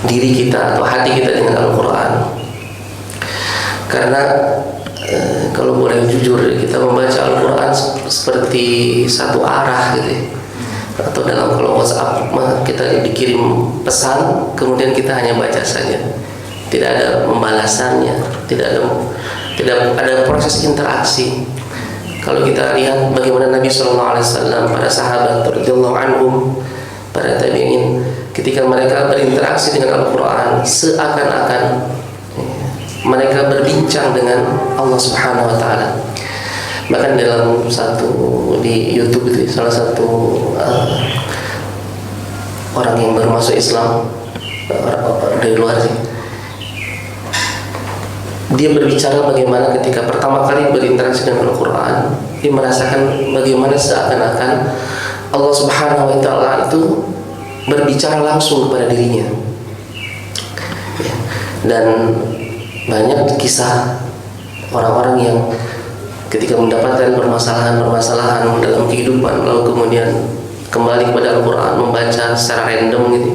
diri kita atau hati kita dengan Al-Quran. Karena kalau boleh jujur, kita membaca Al-Quran seperti satu arah gitu ya. Atau dalam kalau WhatsApp kita dikirim pesan, kemudian kita hanya baca saja, tidak ada pembalasannya, tidak ada proses interaksi. Kalau kita lihat bagaimana Nabi SAW, para sahabat radhiyallahu anhum, para tabi'in, ketika mereka berinteraksi dengan Al-Quran, seakan-akan mereka berbincang dengan Allah Subhanahu Wa Taala. Bahkan dalam satu di YouTube itu, salah satu orang yang baru masuk Islam dari luar sih, dia berbicara bagaimana ketika pertama kali berinteraksi dengan Al-Quran, dia merasakan bagaimana seakan-akan Allah Subhanahu Wa Taala itu berbicara langsung kepada dirinya. Dan banyak kisah orang-orang yang ketika mendapatkan permasalahan dalam kehidupan, lalu kemudian kembali kepada Al-Quran, membaca secara random gitu,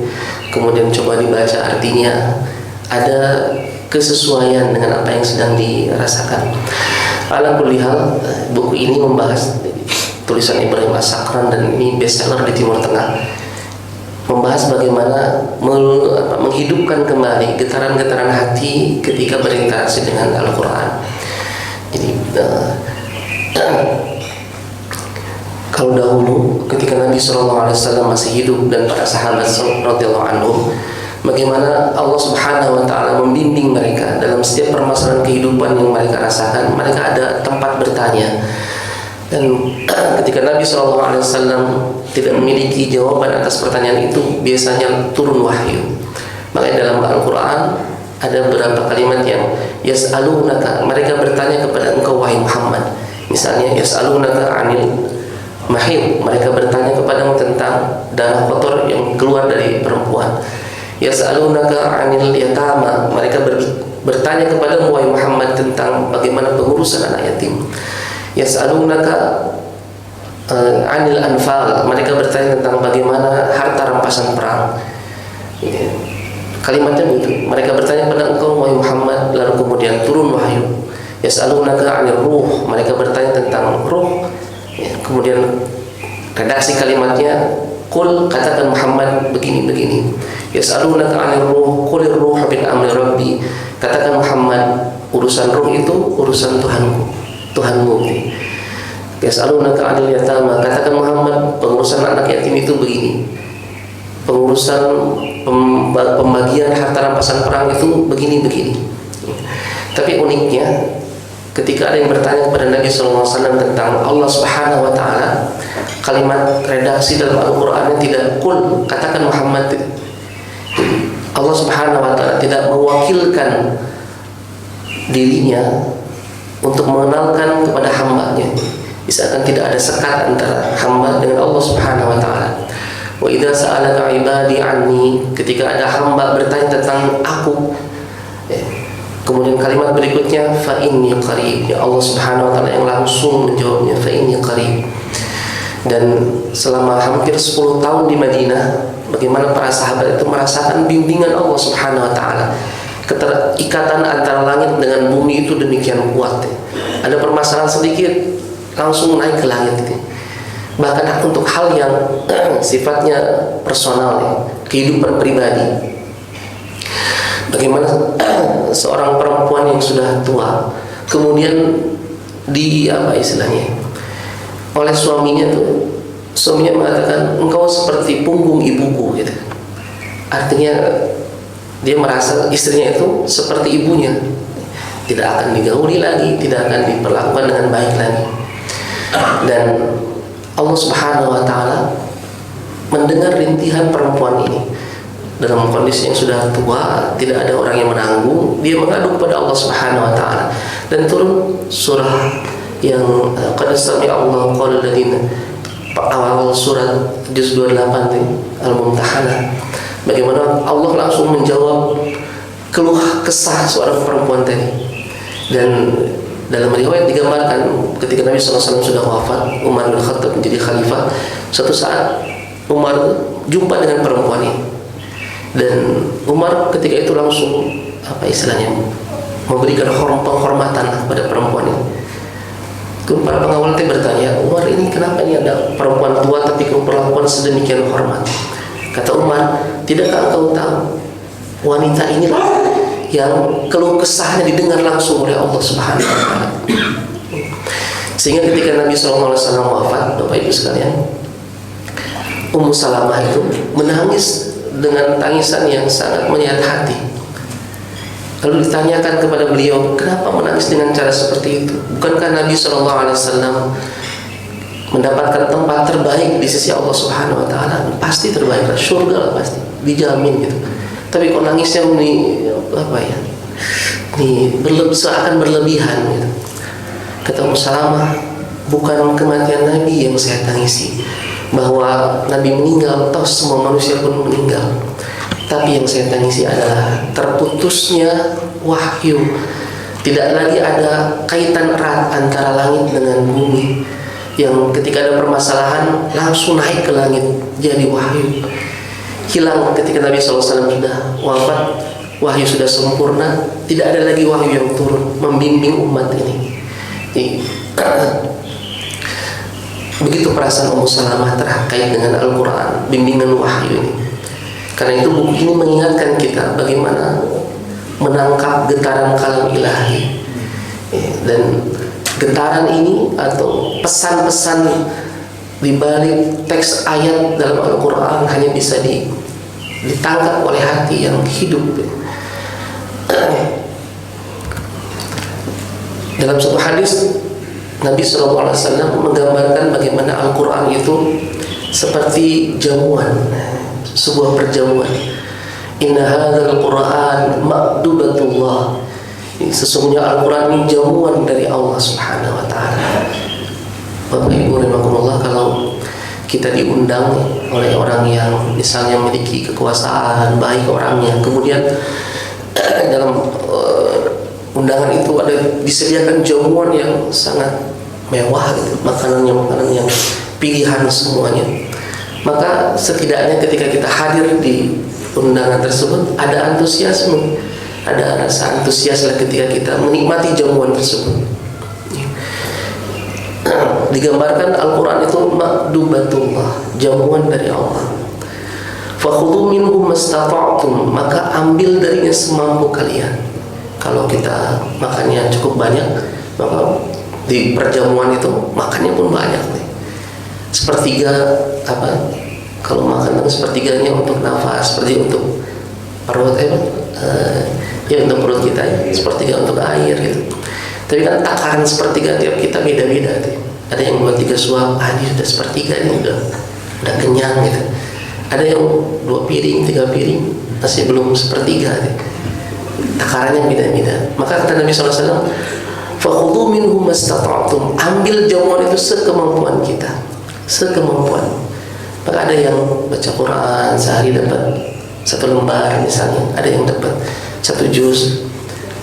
kemudian coba dibaca artinya, ada kesesuaian dengan apa yang sedang dirasakan. Ala kulli hal, buku ini membahas, tulisan Ibrahim As-Sakran, dan ini bestseller di Timur Tengah, membahas bagaimana menghidupkan kembali getaran-getaran hati ketika berinteraksi dengan Al-Quran. Jadi kalau dahulu ketika Nabi SAW masih hidup dan para sahabat radhiyallahu anhum, bagaimana Allah Subhanahu Wa Taala membimbing mereka dalam setiap permasalahan kehidupan yang mereka rasakan, mereka ada tempat bertanya. Dan ketika Nabi SAW tidak memiliki jawaban atas pertanyaan itu, biasanya turun wahyu. Makanya dalam Al-Quran ada beberapa kalimat yang yas'alunaka, mereka bertanya kepada engkau wahai Muhammad. Misalnya yas'alunaka 'anil mahid, mereka bertanya kepadamu tentang darah kotor yang keluar dari perempuan. Yas'alunaka 'anil yatama, mereka bertanya kepadamu wahai Muhammad tentang bagaimana pengurusan anak yatim. Yas'alunaka 'anil anfal, mereka bertanya tentang bagaimana harta rampasan perang. Kalimatnya begitu. Mereka bertanya kepada engkau wahai Muhammad, lalu kemudian turun wahyu. Yas'alunaka 'anil ruh, mereka bertanya tentang ruh. Kemudian redaksi kalimatnya, qul, katakan Muhammad begini-begini. Yas'alunaka 'anil ruh, qulir ruh min amri rabbi, katakan Muhammad, urusan ruh itu urusan Tuhanmu. Yas'alunaka 'anil yatama, katakan Muhammad, pengurusan anak yatim itu begini, pengurusan pembagian harta rampasan perang itu begini-begini. Tapi uniknya, ketika ada yang bertanya kepada Nabi SAW tentang Allah Subhanahu Wa Taala, kalimat redaksi dalam Al-Quran tidak qul, katakan Muhammad. Allah Subhanahu Wa Taala tidak mewakilkan dirinya untuk mengenalkan kepada hambanya. Misalkan tidak ada sekat antara hamba dengan Allah Subhanahu Wa Taala. Wa idza sa'alaka 'ibadi 'anni, ketika ada hamba bertanya tentang aku, kemudian kalimat berikutnya fa inni qarib, ya Allah Subhanahu Wa Taala yang langsung menjawabnya, fa inni qarib. Dan selama hampir 10 tahun di Madinah, bagaimana para sahabat itu merasakan bimbingan Allah Subhanahu Wa Taala. Keterikatan antara langit dengan bumi itu demikian kuat. Ada permasalahan sedikit langsung naik ke langit. Bahkan untuk hal yang sifatnya personal, kehidupan pribadi. Bagaimana seorang perempuan yang sudah tua kemudian oleh suaminya mengatakan engkau seperti punggung ibuku gitu. Artinya dia merasa istrinya itu seperti ibunya, tidak akan digauli lagi, tidak akan diperlakukan dengan baik lagi. Dan Allah Subhanahu Wa Taala mendengar rintihan perempuan ini dalam kondisi yang sudah tua, tidak ada orang yang menanggung, dia mengadu kepada Allah Subhanahu Wa Taala, dan turun surah yang qad sami'a Allahu qawla alladziina, awal surat juz 28 Al-Mumtahanah. Bagaimana Allah langsung menjawab keluh kesah seorang perempuan tadi. Dan dalam riwayat digambarkan ketika Nabi SAW sudah wafat, Umar bin Khattab menjadi khalifah. Suatu saat Umar jumpa dengan perempuan ini. Dan Umar ketika itu langsung apa istilahnya, memberikan penghormatan kepada perempuan ini. Para pengawal itu bertanya, Umar, ini kenapa ini ada perempuan tua tapi kau perlakuan sedemikian hormat? Kata Umar, tidakkah engkau tahu wanita inilah yang keluh kesahnya didengar langsung oleh Allah Subhanahu wa taala. Sehingga ketika Nabi SAW wafat, Bapak Ibu sekalian, Ummu Salamah itu menangis dengan tangisan yang sangat menyayat hati. Lalu ditanyakan kepada beliau, kenapa menangis dengan cara seperti itu? Bukankah Nabi SAW mendapatkan tempat terbaik di sisi Allah Subhanahu wa taala? Pasti terbaik, surga lah pasti, dijamin gitu. Tapi kok nangisnya ini apa ya? Ini seakan berlebihan gitu. Kata Ummu Salamah, bukan kematian Nabi yang saya tangisi, bahwa Nabi meninggal, toh semua manusia pun meninggal. Tapi yang saya tangisi adalah terputusnya wahyu. Tidak lagi ada kaitan erat antara langit dengan bumi, yang ketika ada permasalahan langsung naik ke langit jadi wahyu. Hilang ketika Nabi SAW sudah wafat, wahyu sudah sempurna, tidak ada lagi wahyu yang turun membimbing umat ini. Begitu perasaan Ummu Salamah terkait dengan Al-Quran, bimbingan wahyu ini. Karena itu buku ini mengingatkan kita bagaimana menangkap getaran kalam ilahi. Dan getaran ini atau pesan-pesan di balik teks ayat dalam Al-Quran hanya bisa ditangkap oleh hati yang hidup. Dalam satu hadis, Nabi SAW menggambarkan bagaimana Al-Quran itu seperti jamuan, sebuah perjamuan. Inna hadzal Qur'an ma'dubatullah. Sesungguhnya Al-Quran ini jamuan dari Allah Subhanahu wa taala. Bapak Ibu rahimakumullah, kalau kita diundang oleh orang yang misalnya memiliki kekuasaan, baik orangnya, kemudian dalam undangan itu ada disediakan jamuan yang sangat mewah gitu, makanan yang pilihan semuanya, maka setidaknya ketika kita hadir di undangan tersebut ada antusiasme, ada rasa antusias lah ketika kita menikmati jamuan tersebut. Digambarkan Al-Quran itu makdubatullah, jamuan dari Allah. Fakhudhu minhu mastata'tum, maka ambil darinya semampu kalian. Kalau kita makannya cukup banyak, maka di perjamuan itu makannya pun banyak nih. Sepertiga apa? Kalau makan sepertiganya untuk nafas, seperti untuk perut, ya untuk perut kita, sepertiga untuk air gitu. Tapi kan takaran sepertiga tiap kita beda-beda tuh. Ada yang 2-3 suap, ini sudah sepertiga, ini udah kenyang gitu. Ada yang 2 piring, 3 piring, masih belum sepertiga tuh. Takarannya beda-beda. Maka kata Nabi SAW, fakhudhu minhu mastata'tum, ambil jamuan itu sekemampuan kita, sekemampuan. Maka ada yang baca Quran sehari dapat 1 lembar misalnya, ada yang dapat 1 juz,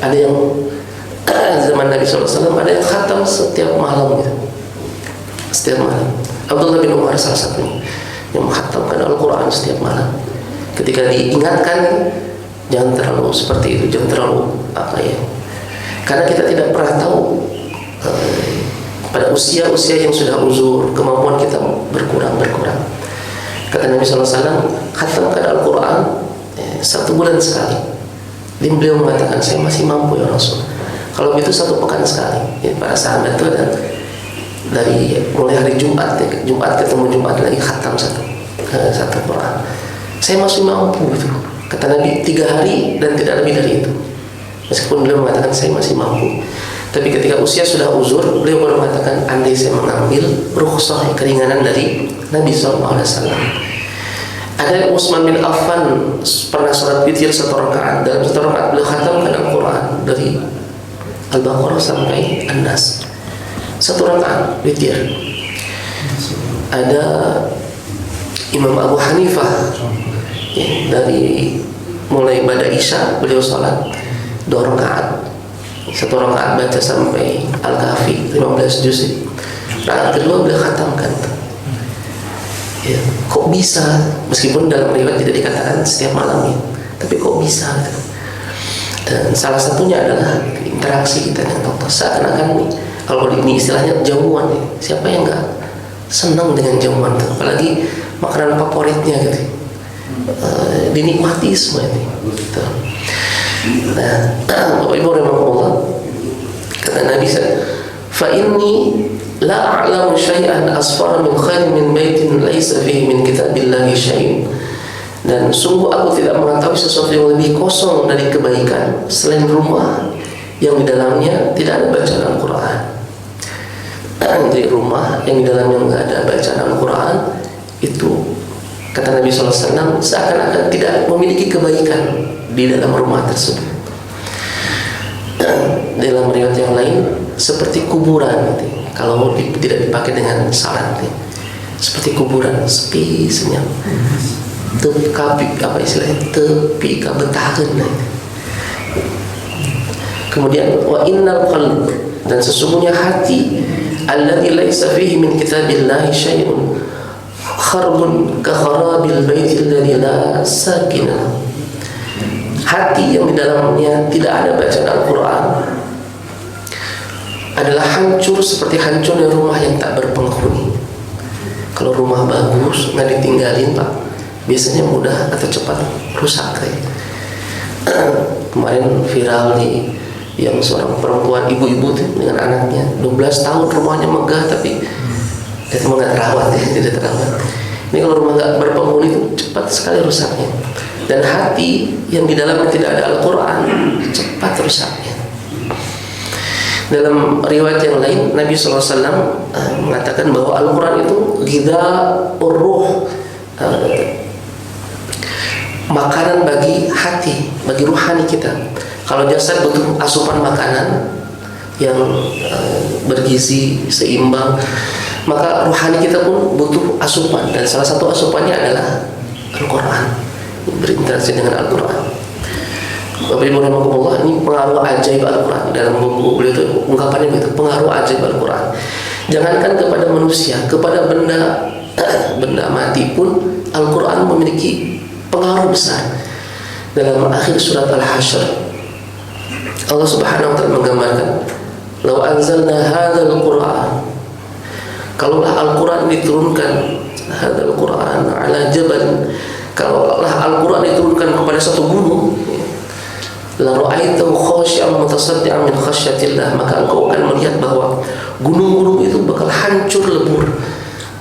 ada yang zaman Nabi SAW ada yang khatam setiap malam gitu, setiap malam. Abdullah bin Umar salah satunya yang menghatamkan Al-Quran setiap malam. Ketika diingatkan, jangan terlalu seperti itu, jangan terlalu apa ya, karena kita tidak pernah tahu pada usia-usia yang sudah uzur, kemampuan kita berkurang. Kata Nabi SAW, khatamkan Al-Quran 1 bulan sekali. Dan beliau mengatakan, saya masih mampu ya Rasul. Kalau itu 1 pekan sekali. Ya, para sahabat itu ada dari mulai hari Jumat ketemu Jumat lagi khatam satu Quran. Saya masih mampu gitu. Kata Nabi 3 hari dan tidak lebih dari itu. Meskipun beliau mengatakan saya masih mampu, tapi ketika usia sudah uzur, beliau baru mengatakan andai saya mengambil rukhsah, keringanan dari Nabi SAW. Ada Utsman bin Affan pernah sholat witir 1 rakaat. Dalam 1 rakaat beliau khatamkan Al-Quran dari Al-Baqarah sampai An-Nas, 1 rakaat witir. Ada Imam Abu Hanifah ya, dari mulai pada Isya beliau sholat 2 rakaat, 1 rakaat baca sampai Al-Kahfi 15 juz. Rakaat kedua beliau khatamkan. Ya, kok bisa? Meskipun dalam riwayat tidak dikatakan setiap malam ya, tapi kok bisa? Gitu. Dan salah satunya adalah interaksi kita dengan Allah. Seakan-akan nih, kalau ini istilahnya jamuan nih. Siapa yang nggak senang dengan jamuan itu? Apalagi makanan favoritnya gitu. Dinikmati semua ini. Gitu. Nah, Bapak Ibu rahimahullah, kata Nabi fa inni la a'lamu syai'an asfara min khairin min baitin laisa fihi min kitabillahi syai'un. Dan sungguh aku tidak mengetahui sesuatu yang lebih kosong dari kebaikan selain rumah yang di dalamnya tidak ada bacaan Al-Quran. Dari rumah yang di dalamnya tidak ada bacaan Al-Quran, itu kata Nabi SAW seakan-akan tidak memiliki kebaikan di dalam rumah tersebut. Dalam riwayat yang lain seperti kuburan gitu. Kalau tidak dipakai dengan salat gitu. Seperti kuburan, sepi, senyap. Tepi apa istilahnya? Tepi kabetahan gitu. Kemudian wa innal qalb, dan sesungguhnya hati alladzi laisa fihi min kitabillahi syai'un kharbun ka kharabil baitil ladzi la sakina. Hati yang di dalamnya tidak ada bacaan Al-Quran adalah hancur seperti hancurnya rumah yang tak berpenghuni. Kalau rumah bagus nggak ditinggalin Pak, biasanya mudah atau cepat rusak kayak. Kemarin viral di yang seorang perempuan ibu-ibu dengan anaknya 12 tahun rumahnya megah tapi memang nggak terawat ya, tidak terawat. Ini kalau rumah nggak berpenghuni itu cepat sekali rusaknya. Dan hati yang di dalamnya tidak ada Al-Quran cepat rusaknya. Dalam riwayat yang lain Nabi SAW mengatakan bahwa Al-Quran itu ghidha'ur ruh, makanan bagi hati, bagi ruhani kita. Kalau jasad butuh asupan makanan yang bergizi seimbang, maka ruhani kita pun butuh asupan, dan salah satu asupannya adalah Al-Quran, berinteraksi dengan Al-Quran. Bapak Ibu rahimahumullah, ini pengaruh ajaib Al-Quran. Dalam buku beliau itu ungkapannya begitu, pengaruh ajaib Al-Quran. Jangankan kepada manusia, kepada benda mati pun Al-Quran memiliki pengaruh besar. Dalam akhir surat Al-Hasyr, Allah Subhanahu wa taala menggambarkan, "Law anzalna hadzal Qur'an", kalaulah Al-Quran diturunkan, hadzal Qur'an ala jabal, kalaulah Al-Quran diturunkan kepada satu gunung, la ra'aitahu khashi'an mutasaddian min khasyatillah, maka engkau akan melihat bahwa gunung-gunung itu bakal hancur lebur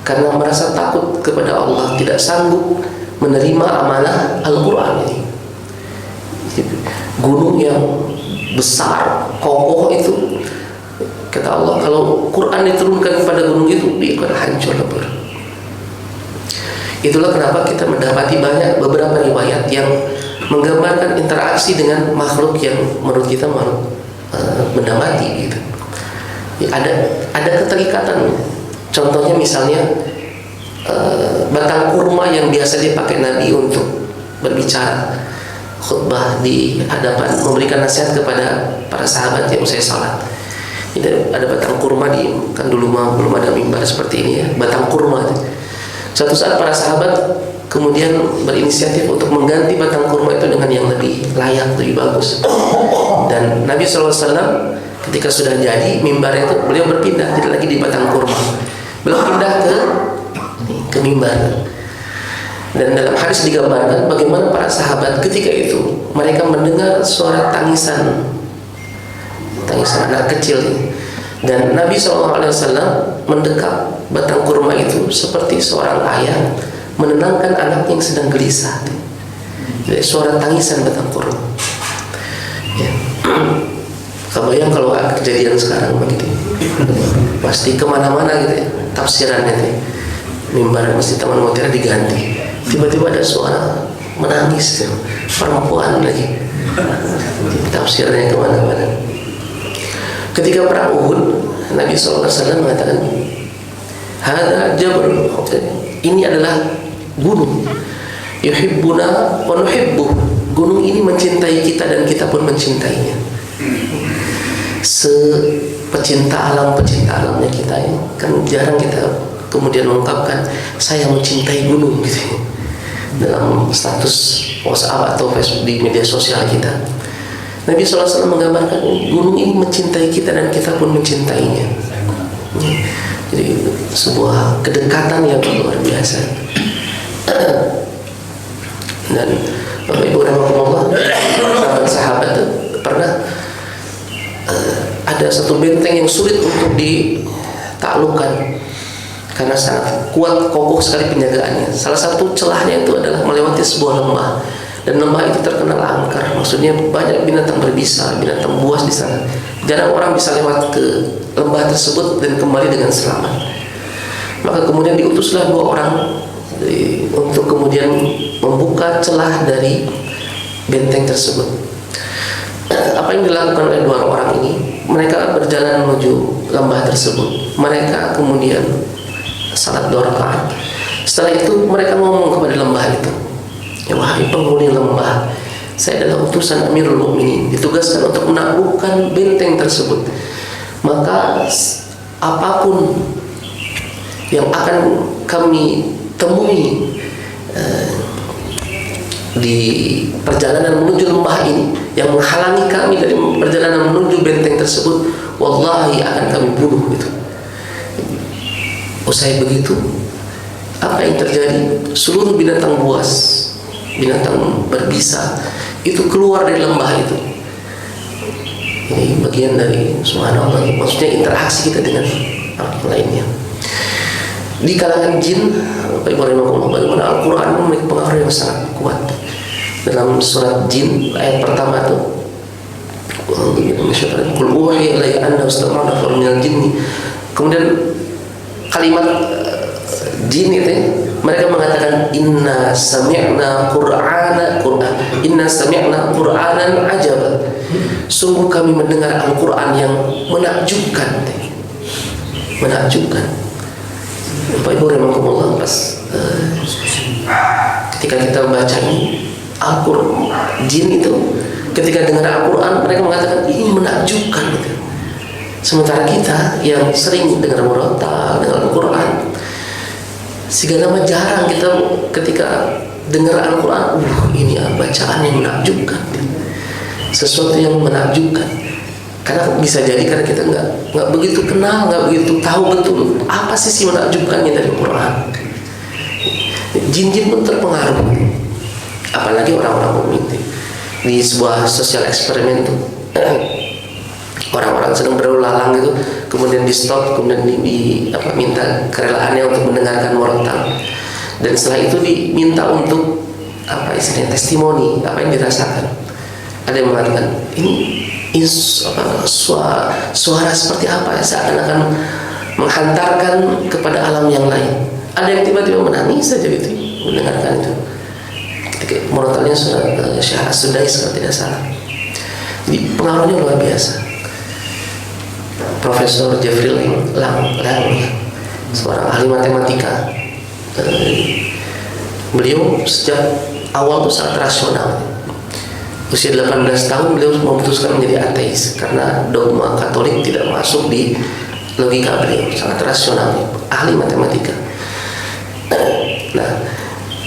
karena merasa takut kepada Allah, tidak sanggup menerima amanah Al-Quran ini. Gunung yang besar, kokoh itu, kata Allah, kalau Quran diturunkan kepada gunung itu, dia akan hancur lebur. Itulah kenapa kita mendapati banyak beberapa riwayat yang menggambarkan interaksi dengan makhluk yang menurut kita makhluk benda mati gitu. Ya, ada keterikatan. Contohnya misalnya batang kurma yang biasa dipakai Nabi untuk berbicara, khutbah di hadapan, memberikan nasihat kepada para sahabat yang usai salat. Ada batang kurma kan dulu belum ada mimbar seperti ini ya, batang kurma. Suatu saat para sahabat kemudian berinisiatif untuk mengganti batang kurma itu dengan yang lebih layak, lebih bagus. Dan Nabi SAW ketika sudah jadi mimbar itu, beliau berpindah, tidak lagi di batang kurma, beliau pindah ke mimbar. Dan dalam hadis digambarkan bagaimana para sahabat ketika itu mereka mendengar suara tangisan anak kecil, dan Nabi SAW mendekat batang kurma itu seperti seorang ayah menenangkan anaknya yang sedang gelisah. Jadi suara tangisan batang kurma. Ya. Kebayang kalau kejadian sekarang begitu, pasti kemana-mana gitu ya tafsirannya itu. Mimbar Masjid Taman Mutiara diganti, tiba-tiba ada suara menangis ya, perempuan lagi, tafsirnya kemana-mana. Ketika perang Uhud, Nabi SAW mengatakan, "Hadza jabal", ini adalah gunung, yuhibbuna wa nuhibbu, gunung ini mencintai kita dan kita pun mencintainya. Pecinta alamnya kita ini kan jarang kita kemudian mengungkapkan saya mencintai gunung gitu dalam status WhatsApp atau Facebook di media sosial kita. Nabi SAW menggambarkan gunung ini mencintai kita dan kita pun mencintainya. Jadi sebuah kedekatan yang luar biasa. Dan Bapak Ibu rahimakumullah, sahabat pernah ada satu benteng yang sulit untuk ditaklukkan karena sangat kuat kokoh sekali penjagaannya. Salah satu celahnya itu adalah melewati sebuah lembah, dan lembah itu terkenal angker, maksudnya banyak binatang berbisa, binatang buas di sana. Jarang orang bisa lewat ke lembah tersebut dan kembali dengan selamat. Maka kemudian diutuslah 2 orang untuk kemudian membuka celah dari benteng tersebut. Apa yang dilakukan oleh 2 orang ini? Mereka berjalan menuju lembah tersebut. Mereka kemudian salat 2 rakaat. Setelah itu mereka ngomong kepada lembah itu, ya wahai penghuni lembah, saya adalah utusan Amirul Mukminin, ditugaskan untuk menaklukkan benteng tersebut. Maka apapun yang akan kami temui di perjalanan menuju lembah ini, yang menghalangi kami dari perjalanan menuju benteng tersebut, wallahi akan kami bunuh itu. Usai begitu, apa yang terjadi? Seluruh binatang buas, binatang berbisa itu keluar dari lembah itu. Ini bagian dari subhanallah, maksudnya interaksi kita dengan orang lainnya. Di kalangan jin, bagaimana Al-Quran memiliki pengaruh yang sangat kuat. Dalam surat Jin ayat pertama itu, Qul uhiya ilayya annahu istama'a nafarun minal jinni. Kemudian kalimat jin itu mereka mengatakan inna sami'na Qur'anan ajaba. Sungguh kami mendengar Al-Quran yang menakjubkan. Menakjubkan. Bapak Ibu rahimakumullah, pas ketika kita baca Al-Quran, jin itu ketika dengar Al-Quran mereka mengatakan ini menakjubkan gitu. Sementara kita yang sering dengar murotal, dengar Al-Quran, segala macam jarang kita ketika dengar Al-Quran, ini bacaan yang menakjubkan, sesuatu yang menakjubkan. Karena bisa jadi karena kita nggak begitu kenal, nggak begitu tahu betul apa sisi menakjubkannya dari Quran. Jin-jin pun terpengaruh, apalagi orang-orang mukmin. Di sebuah sosial eksperimen tuh, orang-orang sedang berlalu lalang gitu, kemudian di stop, kemudian minta kerelaannya untuk mendengarkan murotal, dan setelah itu diminta untuk istilahnya testimoni apa yang dirasakan. Ada yang mengatakan ini suara seperti apa ya, seakan-akan menghantarkan kepada alam yang lain. Ada yang tiba-tiba menangis saja gitu mendengarkan itu. Ketika murotalnya Syekh As-Sudais kalau tidak salah. Jadi pengaruhnya luar biasa. Profesor Jeffrey Lang, seorang ahli matematika, beliau sejak awal itu sangat rasional. Usia 18 tahun beliau memutuskan menjadi ateis karena dogma Katolik tidak masuk di logika beliau. Sangat rasional, ahli matematika. Nah,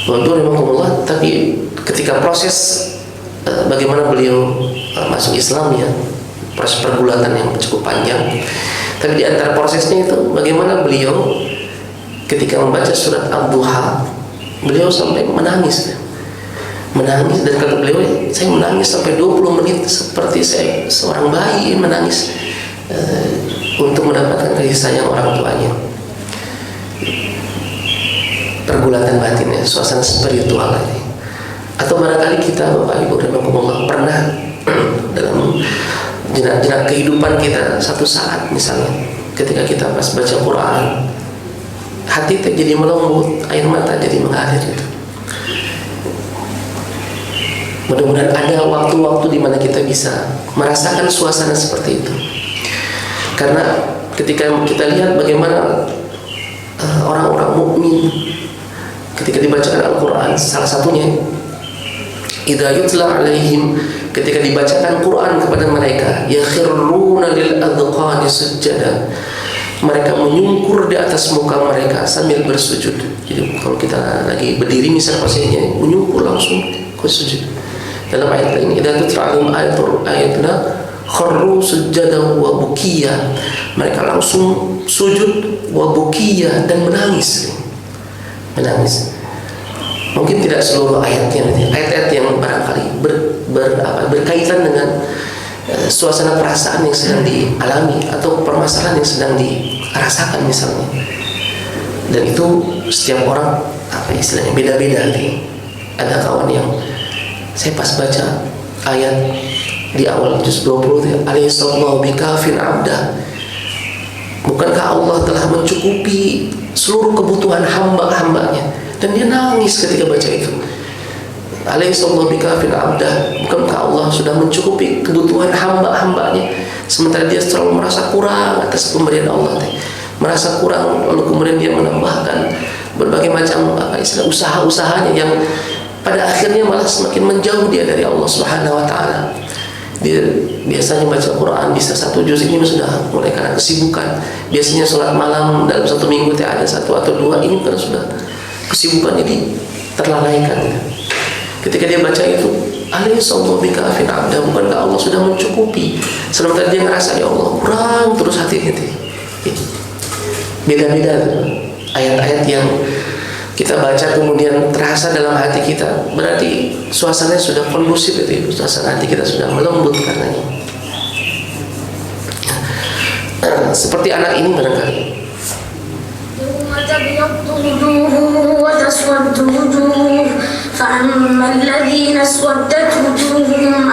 alhamdulillah, tapi ketika proses bagaimana beliau masuk Islam, ya proses pergulatan yang cukup panjang. Tapi di antara prosesnya itu bagaimana beliau ketika membaca surat Ad-Duha, beliau sampai menangis, dan kata beliau, saya menangis sampai 20 menit seperti saya seorang bayi menangis untuk mendapatkan kasih sayang orang tuanya. Pergulatan batinnya, suasana spiritual ini. Atau barangkali kita Bapak Ibu rahimakumullah pernah dalam jenak-jenak kehidupan kita satu saat misalnya ketika kita pas baca Quran, hati kita jadi melembut, air mata jadi mengalir gitu. Mudah-mudahan ada waktu-waktu di mana kita bisa merasakan suasana seperti itu. Karena ketika kita lihat bagaimana orang-orang mukmin ketika dibacakan Al-Quran, salah satunya idza yutla alaihim, ketika dibacakan Quran kepada mereka, yakhruna lil adqani sujada, mereka menyungkur di atas muka mereka sambil bersujud. Jadi kalau kita lagi berdiri misal posisinya menyungkur langsung ke sujud. Dalam ayat ini idza tutla alaihim ayatuna kharru sujadan wa bukiya, mereka langsung sujud wa bukiya dan menangis. Mungkin tidak seluruh ayatnya, ayat-ayat yang barangkali berkaitan dengan suasana perasaan yang sedang dialami atau permasalahan yang sedang dirasakan misalnya. Dan itu setiap orang istilahnya beda-beda nih. Ada kawan yang saya pas baca ayat di awal juz 20 Alaihissallahu bikafin abdah, bukankah Allah telah mencukupi seluruh kebutuhan hamba-hambanya, dan dia nangis ketika baca itu. Alaihissallahu bikafin abdah, bukankah Allah sudah mencukupi kebutuhan hamba-hambanya, sementara dia selalu merasa kurang atas pemberian Allah, merasa kurang, lalu kemudian dia menambahkan berbagai macam usaha-usahanya yang pada akhirnya malah semakin menjauh dia dari Allah Subhanahu wa taala. Dia biasanya baca Quran bisa 1 juz, ini sudah mulai karena kesibukan. Biasanya sholat malam dalam 1 minggu ada 1 atau 2, ini karena sudah kesibukan jadi terlalaikan. Ketika dia baca itu, Alaihissallahu bikafin abdah, bukankah Allah sudah mencukupi, sementara dia ngerasa ya Allah kurang terus hatinya. Beda-beda ayat-ayat yang kita baca kemudian terasa dalam hati kita, berarti suasananya sudah kondusif itu, suasana hati kita sudah melembut karenanya. Seperti anak ini barangkali. فأما الذين اسودت وجوههم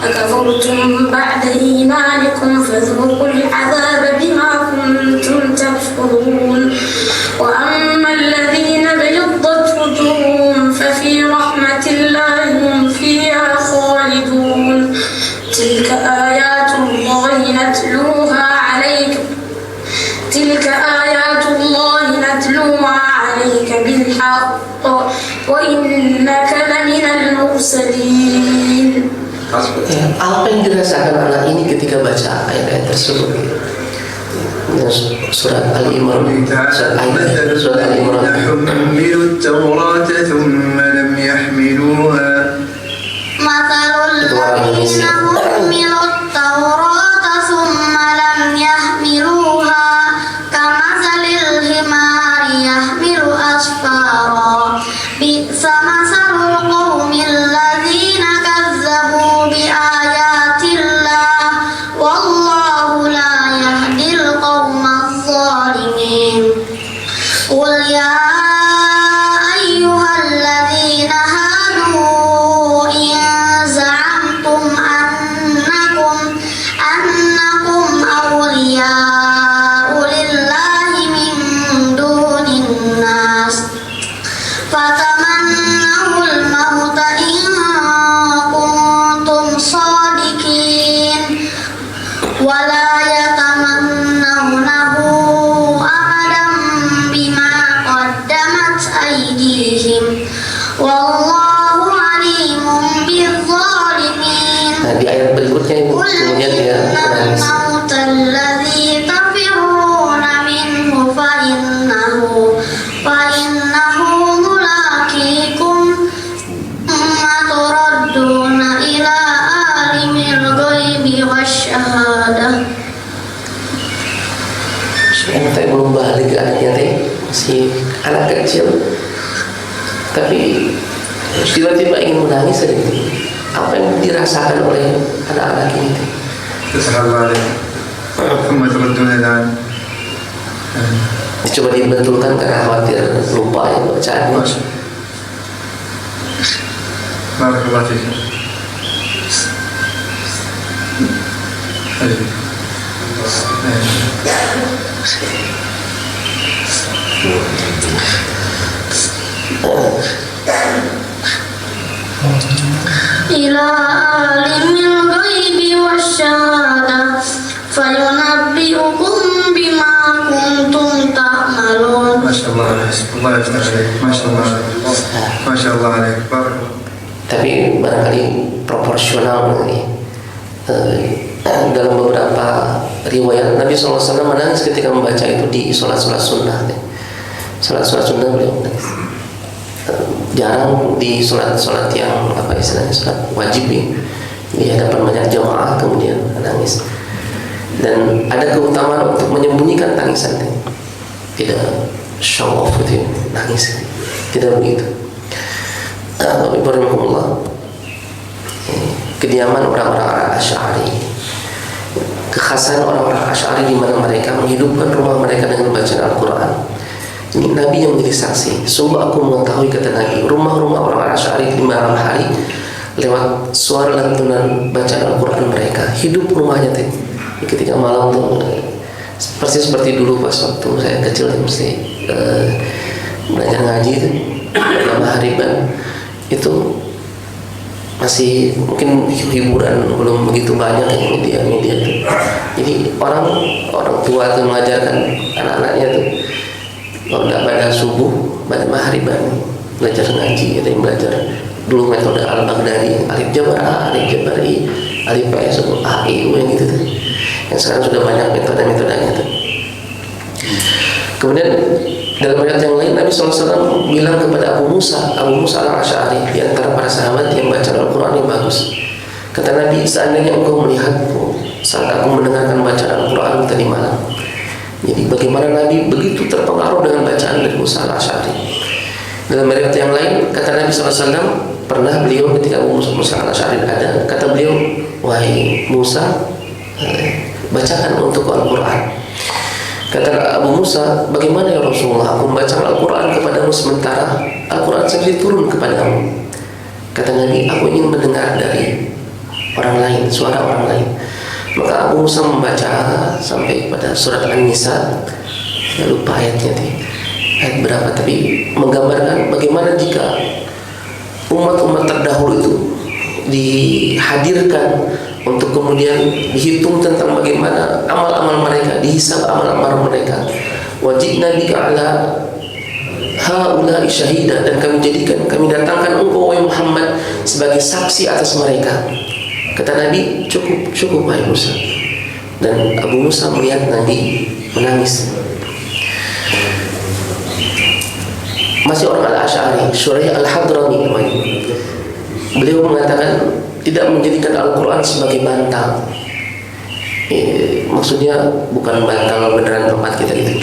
أكفرتم بعد إيمانكم فذوقوا العذاب بما كنتم تكفرون وأما الذين ابيضت وجوههم ففي رحمة الله هم فيها خالدون تلك آيات الله نتلوها عليك بالحق وإنك لمن المرسلين. Apa yang dirasakan anak ini ketika baca ayat-ayat tersebut? Surat Al-Imran, surat Al-Imran. حملوا التوراة ثم لم يحملوها مثل الذين حملوا التوراة ثم لم يحملوها كمثل الحمار يحمل أسفارا بئس مثل القوم الذين كذبوا بآيات الله والله لا يهدي القوم الظالمين. قل يا أيها الذين هادوا إن زعمتم أنكم أولياء لله من دون الناس فتمنوا الموت إن كنتم صادقين ولا يتمنونه أبدا بما قدمت أيديهم والله عليم بالظالمين. Nah, di ayat berikutnya ini kemudian dia menangis. الموت الذي تفرون منه فإنه ملاقيكم ثم تردون إلى عالم الغيب والشهادة. Ente belum balik anaknya teh, masih anak kecil, tapi tiba-tiba ingin menangis saja. Apa yang dirasakan oleh anak-anak ini teh? تسأل الله عليه ثم تردون إلى عالم. Coba dibetulkan karena khawatir lupa ya bacaannya. بارك الله فيك. إلى عالم الغيب والشهادة فينبئكم بما كنتم تعملون. ما شاء الله عليك. الله يفتح عليك. ما شاء الله عليك. ما شاء الله عليك. بارك الله. Tapi barangkali proporsional ini dalam beberapa riwayat Nabi SAW menangis ketika membaca itu di sholat-sholat sunnah. Sholat-sholat sunnah beliau menangis. Jarang di sholat-sholat yang apa istilahnya sholat wajib ya, di hadapan banyak jamaah kemudian menangis. Dan ada keutamaan untuk menyembunyikan tangisan, tidak show off gitu ya, nangis, tidak begitu. Bapak Ibu rahimakumullah, kediaman orang-orang Asy'ari, kekhasan orang-orang Asy'ari di mana mereka menghidupkan rumah mereka dengan bacaan Al-Quran. Ini Nabi yang menjadi saksi. Sungguh aku mengetahui, kata Nabi, rumah-rumah orang Asy'ari di malam hari lewat suara lantunan bacaan Al-Quran mereka. Hidup rumahnya tuh ketika malam tuh persis seperti dulu pas waktu saya kecil mesti belajar ngaji itu dalam hariban itu masih mungkin hiburan belum begitu banyak yang media itu. Jadi orang tua tuh mengajarkan anak-anaknya tuh kalau tidak pada subuh, pada mahriban belajar ngaji. Ada yang belajar dulu metode Al-Baghdadi, alif jabar A, alif jabar I, alif PS, A, I, U yang gitu tuh. Yang sekarang sudah banyak metode-metodenya tuh. Kemudian dalam ayat yang lain Nabi SAW bilang kepada Abu Musa al-Asy'ari, di antara para sahabat yang baca Al-Quran yang bagus. Kata Nabi, seandainya engkau melihatku saat aku mendengarkan bacaan Al-Quran tadi malam. Jadi bagaimana Nabi begitu terpengaruh dengan bacaan dari Musa al-Asy'ari. Dalam ayat yang lain kata Nabi SAW, pernah beliau ketika Abu Musa al-Asy'ari ada, kata beliau, wahai Musa, bacakan untuk Al-Quran. Kata Abu Musa, bagaimana ya Rasulullah, aku membaca Al-Quran kepadamu sementara Al-Quran sendiri turun kepadamu. Kata Nabi, aku ingin mendengar dari orang lain, suara orang lain. Maka Abu Musa membaca sampai pada surat An-Nisa, saya lupa ayatnya ayat berapa, tapi menggambarkan bagaimana jika umat-umat terdahulu itu dihadirkan untuk kemudian dihitung tentang bagaimana amal-amal mereka, dihisab amal-amal mereka. Wajibna bika ala haula'i syahida, dan kami datangkan engkau wahai Muhammad sebagai saksi atas mereka. Kata Nabi, cukup wahai Musa. Dan Abu Musa melihat Nabi menangis. Masih orang Al-Asy'ari, Syuraih Al-Hadrami namanya. Beliau mengatakan tidak menjadikan Al-Quran sebagai bantal. Maksudnya bukan bantal beneran tempat kita gitu,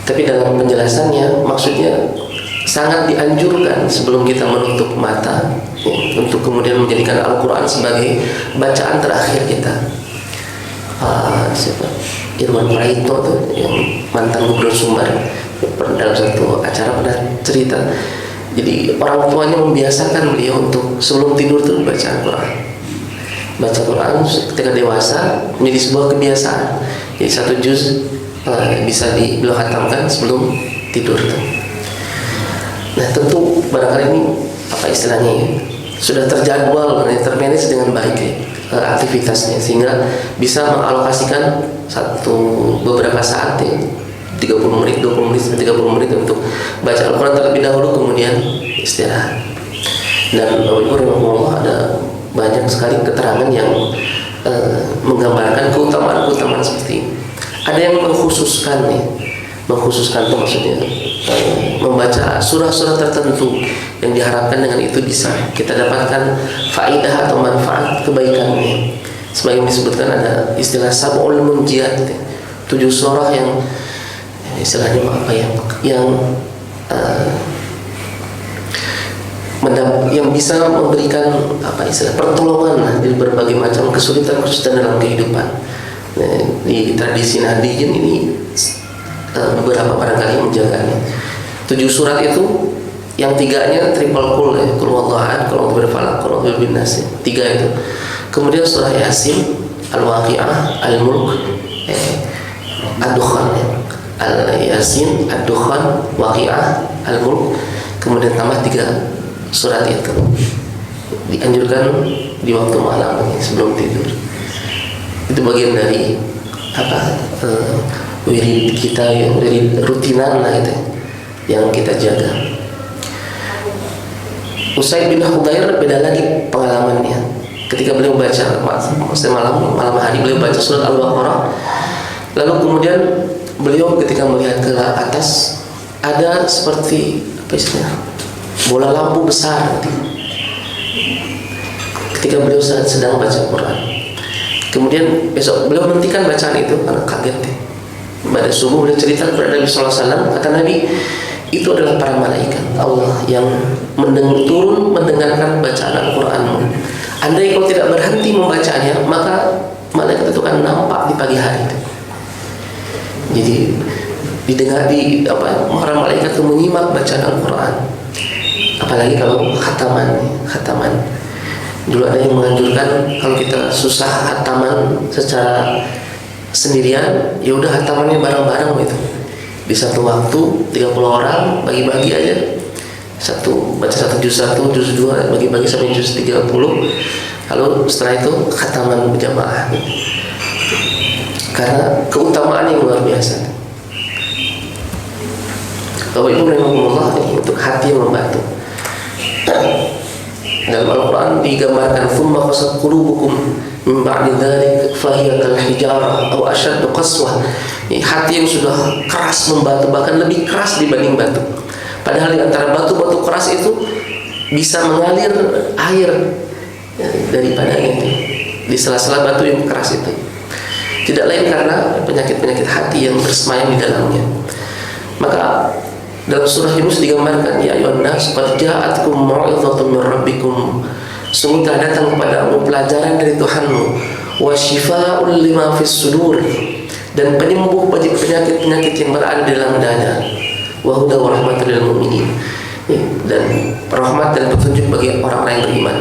tapi dalam penjelasannya maksudnya sangat dianjurkan sebelum kita menutup mata untuk kemudian menjadikan Al-Quran sebagai bacaan terakhir kita. Siapa? Irwan Praitno tuh yang mantan gubernur Sumbar, dalam satu acara pernah cerita. Jadi orang tuanya membiasakan beliau untuk sebelum tidur tuh baca Al-Quran. Baca Quran ketika dewasa menjadi sebuah kebiasaan. Jadi satu juz bisa beliau khatamkan sebelum tidur tuh. Nah tentu barangkali ini apa istilahnya ya, sudah terjadwal, termanage dengan baik ya, aktivitasnya, sehingga bisa mengalokasikan beberapa saat ya, 30 menit, 20 menit, 30 menit untuk baca Al-Quran terlebih dahulu, kemudian istirahat. Dan Bapak Ibu rahimakumullah, ada banyak sekali keterangan yang menggambarkan keutamaan-keutamaan seperti ini. Ada yang mengkhususkan itu maksudnya membaca surah-surah tertentu yang diharapkan dengan itu bisa kita dapatkan faidah atau manfaat kebaikannya. Sebagai yang disebutkan ada istilah sab'ul munjiyat, 7 surah yang istilahnya apa ya, yang bisa memberikan apa istilah pertolongan lah di berbagai macam kesulitan dalam kehidupan. Nah, di tradisi Nahdiyin ini beberapa barangkali menjaganya. 7 surat itu yang 3-nya triple qul ya, qul huwallahu ahad, qul a'udzu birabbil falaq, qul a'udzu birabbin nas. 3 itu. Kemudian surah Yasin, Al-Waqi'ah, Al-Mulk, Ad-Dukhan ya. Al-Yasin, Ad-Dukhan, Waqi'ah, Al-Mulk, kemudian tambah 3 surat itu. Dianjurkan di waktu malam sebelum tidur. Itu bagian dari wirid kita, wirid rutinan lah itu yang kita jaga. Usaid bin Khudair beda lagi pengalamannya. Ketika beliau baca malam hari beliau baca surat Al-Baqarah, Lalu kemudian beliau ketika melihat ke atas ada seperti apa istilahnya, bola lampu besar. Ketika beliau sedang baca Quran, kemudian besok beliau menghentikan bacaan itu karena kaget. Pada subuh beliau cerita kepada Nabi SAW, kata Nabi, itu adalah para malaikat Allah yang turun mendengarkan bacaan Al-Quranmu. Andai kau tidak berhenti membacanya, maka malaikat itu akan nampak di pagi hari. Jadi didengar para malaikat itu menyimak bacaan Al-Quran. Apalagi kalau khataman. Dulu ada yang menganjurkan kalau kita susah khataman secara sendirian, ya udah khatamannya bareng-bareng gitu. Di satu waktu 30 orang bagi-bagi aja. Baca satu juz 1, juz 2, bagi-bagi sampai juz 30. Lalu setelah itu khataman berjamaah. Karena keutamaan yang luar biasa. Bapak Ibu rahimahumullah, untuk hati yang membantu. Dalam Al-Quran digambarkan thumma qasat qulubukum min ba'di dzalik fahiya kal hijarah aw ashaddu qaswah. Hati yang sudah keras membatu, bahkan lebih keras dibanding batu. Padahal di antara batu-batu keras itu bisa mengalir air daripada itu di sela-sela batu yang keras itu. Tidak lain karena penyakit-penyakit hati yang bersemayam di dalamnya. Maka dalam surah Yunus digambarkan, ya ayyuhan nas qad ja'atkum mau'izatun min rabbikum, sungguh telah datang kepadamu pelajaran dari Tuhanmu, wa syifaa'un lima fis sudur, dan penyembuh bagi penyakit-penyakit yang berada di dalam dada, wa huda wa rahmatul lil mu'minin, dan rahmat dan petunjuk bagi orang-orang yang beriman.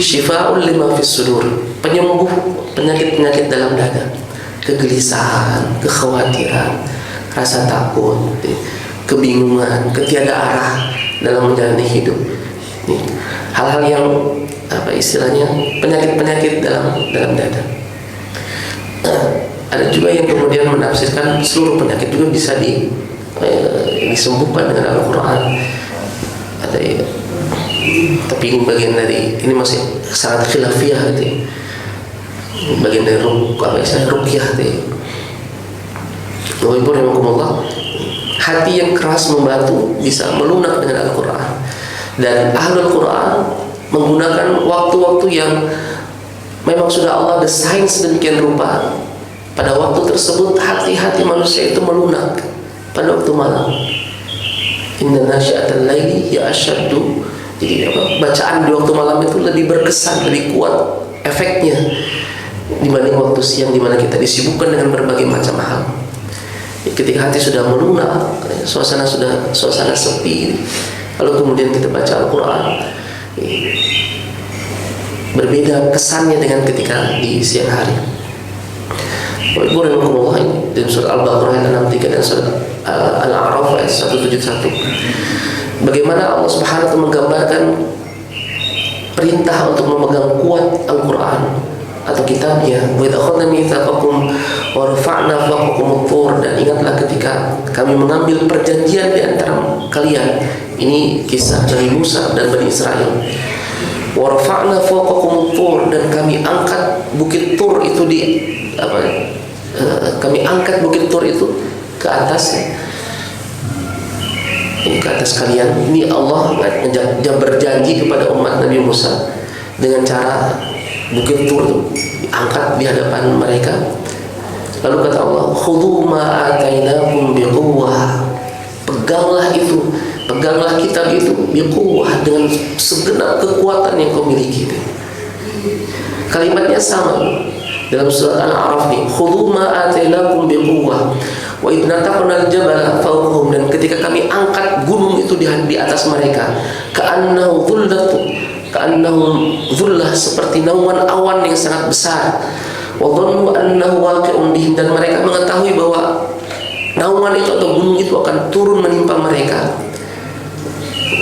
Syifaa'un lima fis sudur, penyembuh penyakit-penyakit dalam dada, kegelisahan, kekhawatiran, rasa takut, kebingungan, ketiada arah dalam menjalani hidup. Hal-hal yang istilahnya penyakit-penyakit dalam dada. Ada juga yang kemudian menafsirkan seluruh penyakit juga bisa disembuhkan dengan Al-Quran. Ada tapi ini bagian dari, ini masih sangat khilafiyah gitu. Bagian dari ruqyah gitu. Ibu rahimahumullah, hati yang keras membatu bisa melunak dengan Al-Quran. Dan Ahlul Quran menggunakan waktu-waktu yang memang sudah Allah desain sedemikian rupa. Pada waktu tersebut hati-hati manusia itu melunak pada waktu malam. Inna nasyi'atal laili ya asyaddu. Jadi bacaan di waktu malam itu lebih berkesan, lebih kuat efeknya dibanding waktu siang di mana kita disibukkan dengan berbagai macam hal. Ketika hati sudah melunak, suasana sepi, lalu kemudian kita baca Al-Quran, berbeda kesannya dengan ketika di siang hari. Ibu rahimahumullah, ini dalam surah Al-Baqarah ayat 63 dan surah Al-A'raf ayat 171. Bagaimana Allah Subhanahu wa ta'ala menggambarkan perintah untuk memegang kuat Al-Quran atau kitabnya. Wa idza akhadna mitsaqakum wa rafa'na fawqakum at-tur, dan ingatlah ketika kami mengambil perjanjian di antara kalian. Ini kisah dari Musa dan Bani Israel. Wa rafa'na fawqakum at-tur, dan kami angkat bukit Tur itu kami angkat bukit Tur itu ke atas. Ini ke atas kalian. Ini Allah berjanji kepada umat Nabi Musa dengan cara bukit Tur itu diangkat di hadapan mereka. Lalu kata Allah, khudhu ma atainakum biquwwah, peganglah kitab itu biquwwah, dengan segenap kekuatan yang kau miliki. Kalimatnya sama dalam surat Al-A'raf nih, khudhu ma atainakum biquwwah wa idh nataqna al-jabala fawqahum, dan ketika kami angkat gunung itu di atas mereka, ka'annahu dhullah, seperti naungan awan yang sangat besar, wa dhannu annahu waqi'un bihim, dan mereka mengetahui bahwa naungan itu atau gunung itu akan turun menimpa mereka.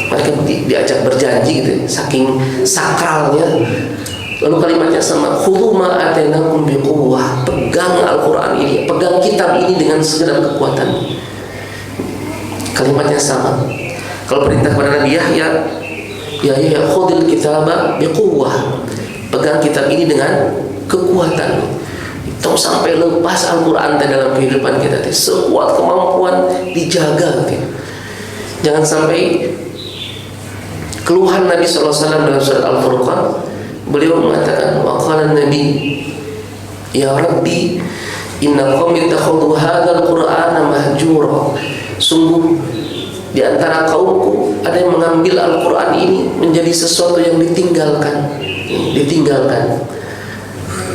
Mereka diajak berjanji gitu, saking sakralnya. Lalu kalimatnya sama, khudhu ma atainakum biquwwah, pegang Al-Quran ini, pegang kitab ini dengan segenap kekuatan. Kalimatnya sama. Kalau perintah kepada Nabi Yahya, ya khudhil kitaba biquwwah, pegang kitab ini dengan kekuatan. Tong sampai lepas Al-Quran dalam kehidupan kita, sekuat kemampuan dijaga. Jangan sampai keluhan Nabi SAW dalam surat Al-Furqan, beliau mengatakan, wa qala Nabi, ya Rabbi, inna qaumi ittakhadhu hadzal Qur'ana mahjura. Sungguh di antara kaumku ada yang mengambil Al-Quran ini menjadi sesuatu yang ditinggalkan.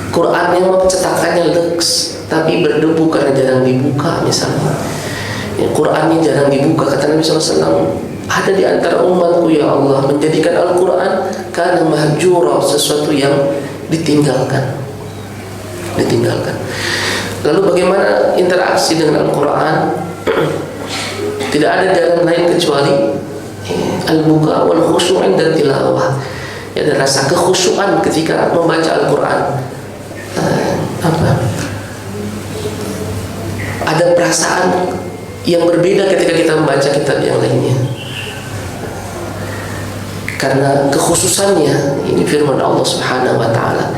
Qurannya cetakannya leks, tapi berdebu karena jarang dibuka misalnya. Qurannya jarang dibuka, kata Nabi SAW, ada di antara umatku ya Allah menjadikan Al-Quran karena mahjura, sesuatu yang ditinggalkan. Lalu bagaimana interaksi dengan Al-Quran? Tidak ada jalan lain kecuali al-buka wal khusyuk inda tilawah. Ada rasa kekhusyuan ketika membaca Al-Quran. Ada perasaan yang berbeda ketika kita membaca kitab yang lainnya. Karena kekhususannya, ini firman Allah Subhanahu wa taala.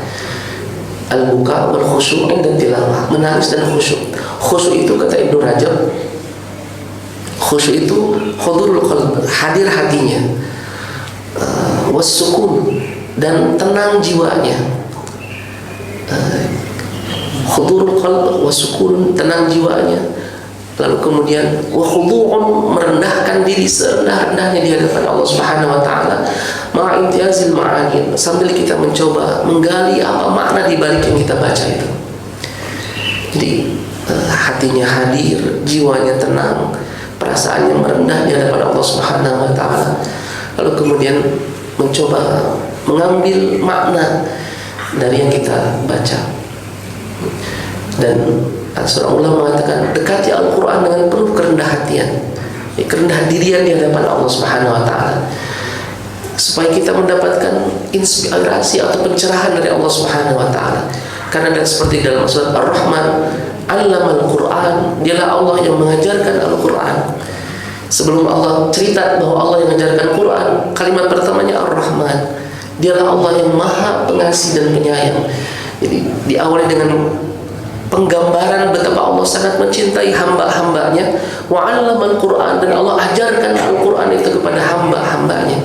Al-buka wal khusyuk inda tilawah, menangis dan khusyuk. Khusyuk itu kata Ibnu Rajab, khusyuk itu hudurul qalb, hadir hatinya, wasukun, dan tenang jiwanya. Hudurul qalb wasukun, tenang jiwanya. Lalu kemudian wa khudu'un, merendahkan diri serendah-rendahnya di hadapan Allah Subhanahu wa taala, ma'a imtiyazil ma'ani, sambil kita mencoba menggali apa makna di balik yang kita baca itu. Jadi hatinya hadir, jiwanya tenang, perasaannya merendah di hadapan Allah Subhanahu wa taala. Lalu kemudian mencoba mengambil makna dari yang kita baca. Dan seorang ulama mengatakan, dekati Al-Quran dengan penuh kerendah hatian, kerendah dirian di hadapan Allah Subhanahu wa taala, supaya kita mendapatkan inspirasi atau pencerahan dari Allah Subhanahu wa taala. Karena seperti dalam surat Ar-Rahman, Allamal Quran, dialah Allah yang mengajarkan Al-Quran. Sebelum Allah cerita bahwa Allah yang mengajarkan Quran, kalimat pertamanya Ar-Rahman, dialah Allah yang maha pengasih dan penyayang. Jadi diawali dengan penggambaran betapa Allah sangat mencintai hamba-hambanya. Wa 'allamal Qur'an, dan Allah ajarkan Al-Quran itu kepada hamba-hambanya.